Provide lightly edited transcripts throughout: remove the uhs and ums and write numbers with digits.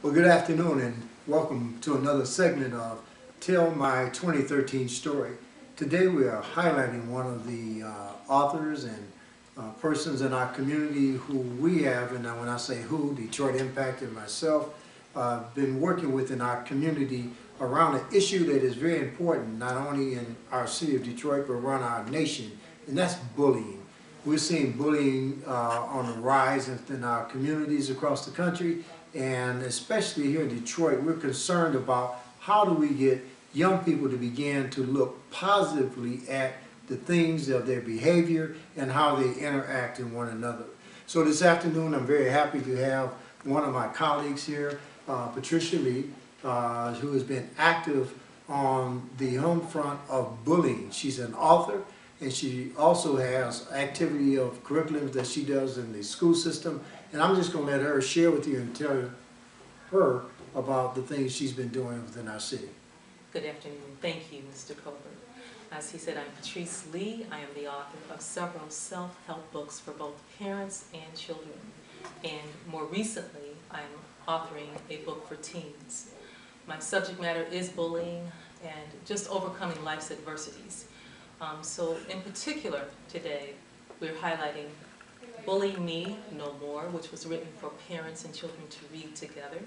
Well, good afternoon and welcome to another segment of Tell My 2013 Story. Today we are highlighting one of the authors and persons in our community who we have, and when I say who, Detroit Impact and myself, been working with in our community around an issue that is very important not only in our city of Detroit but around our nation, and that's bullying. We're seeing bullying on the rise in our communities across the country, and especially here in Detroit, we're concerned about how do we get young people to begin to look positively at the things of their behavior and how they interact with one another. So this afternoon, I'm very happy to have one of my colleagues here, Patrice Lee, who has been active on the home front of bullying. She's an author, and she also has activity of curriculums that she does in the school system. And I'm just going to let her share with you and tell her about the things she's been doing within our city. Good afternoon. Thank you, Mr. Colbert. As he said, I'm Patrice Lee. I am the author of several self-help books for both parents and children. And more recently, I'm authoring a book for teens. My subject matter is bullying and just overcoming life's adversities. So in particular today, we're highlighting Bully Me No More, which was written for parents and children to read together,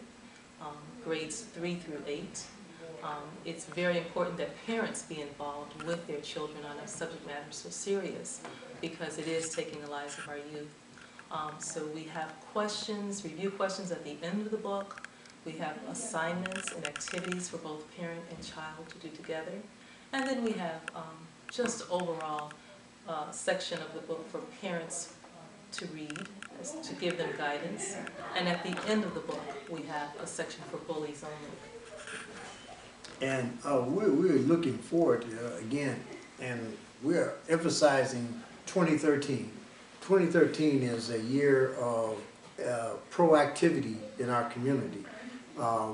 grades 3 through 8. It's very important that parents be involved with their children on a subject matter so serious because it is taking the lives of our youth. So we have questions, review questions at the end of the book. We have assignments and activities for both parent and child to do together. And then we have just overall section of the book for parents to read, to give them guidance. And at the end of the book, we have a section for bullies only. And we're looking forward to, again, and we're emphasizing 2013. 2013 is a year of proactivity in our community.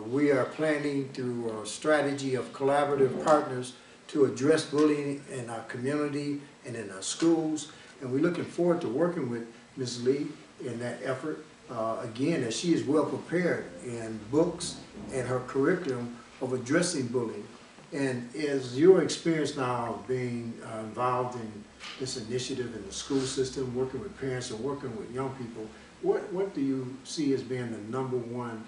We are planning through a strategy of collaborative partners to address bullying in our community and in our schools. And we're looking forward to working with Ms. Lee in that effort. Again, as she is well prepared in books and her curriculum of addressing bullying. And as your experience now being involved in this initiative in the school system, working with parents and working with young people, what do you see as being the #1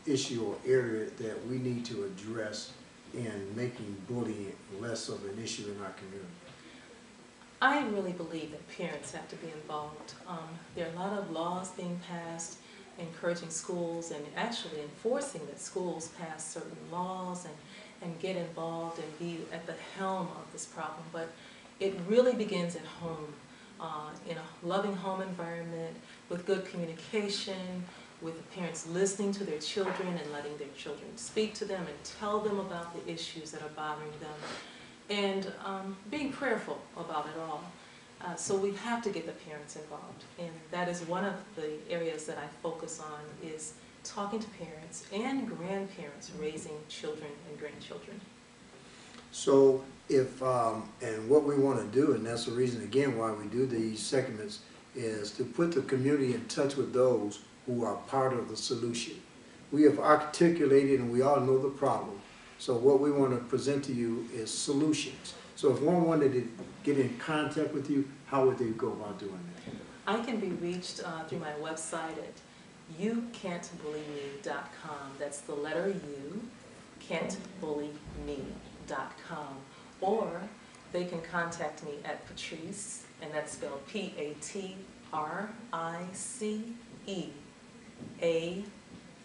issue or area that we need to address in making bullying less of an issue in our community? I really believe that parents have to be involved. There are a lot of laws being passed encouraging schools and actually enforcing that schools pass certain laws and get involved and be at the helm of this problem. But it really begins at home, in a loving home environment, with good communication, with the parents listening to their children and letting their children speak to them and tell them about the issues that are bothering them, and being prayerful about it all. So we have to get the parents involved, and that is one of the areas that I focus on, is talking to parents and grandparents raising children and grandchildren. So if, and what we want to do, and that's the reason again why we do these segments, is to put the community in touch with those who are part of the solution. We have articulated and we all know the problem. So what we want to present to you is solutions. So if one wanted to get in contact with you, how would they go about doing that? I can be reached through my website at youcan'tbullyme.com. That's the letter U, can'tbullyme.com. Or they can contact me at Patrice, and that's spelled Patrice,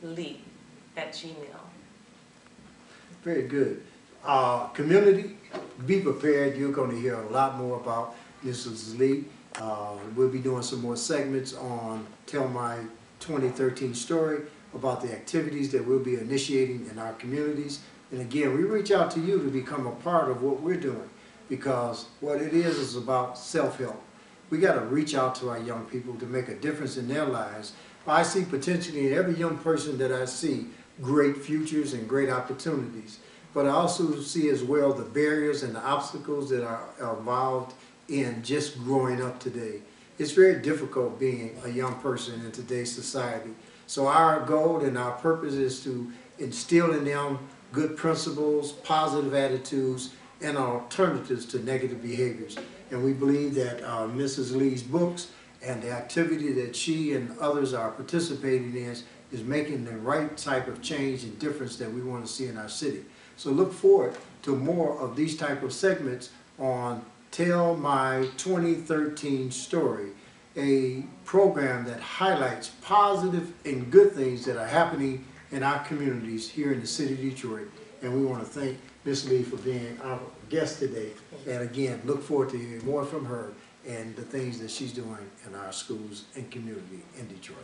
Lee @gmail. Very good. Community, be prepared. You're going to hear a lot more about Mrs. Lee. We'll be doing some more segments on Tell My 2013 Story about the activities that we'll be initiating in our communities. And again, we reach out to you to become a part of what we're doing, because what it is about self-help. We got to reach out to our young people to make a difference in their lives. I see potentially in every young person that I see great futures and great opportunities. But I also see as well the barriers and the obstacles that are involved in just growing up today. It's very difficult being a young person in today's society. So our goal and our purpose is to instill in them good principles, positive attitudes, and alternatives to negative behaviors. And we believe that Mrs. Lee's books and the activity that she and others are participating in is making the right type of change and difference that we want to see in our city. So look forward to more of these type of segments on Tell My 2013 Story, a program that highlights positive and good things that are happening in our communities here in the city of Detroit. And we want to thank Ms. Lee for being our guest today. And again, look forward to hearing more from her and the things that she's doing in our schools and community in Detroit.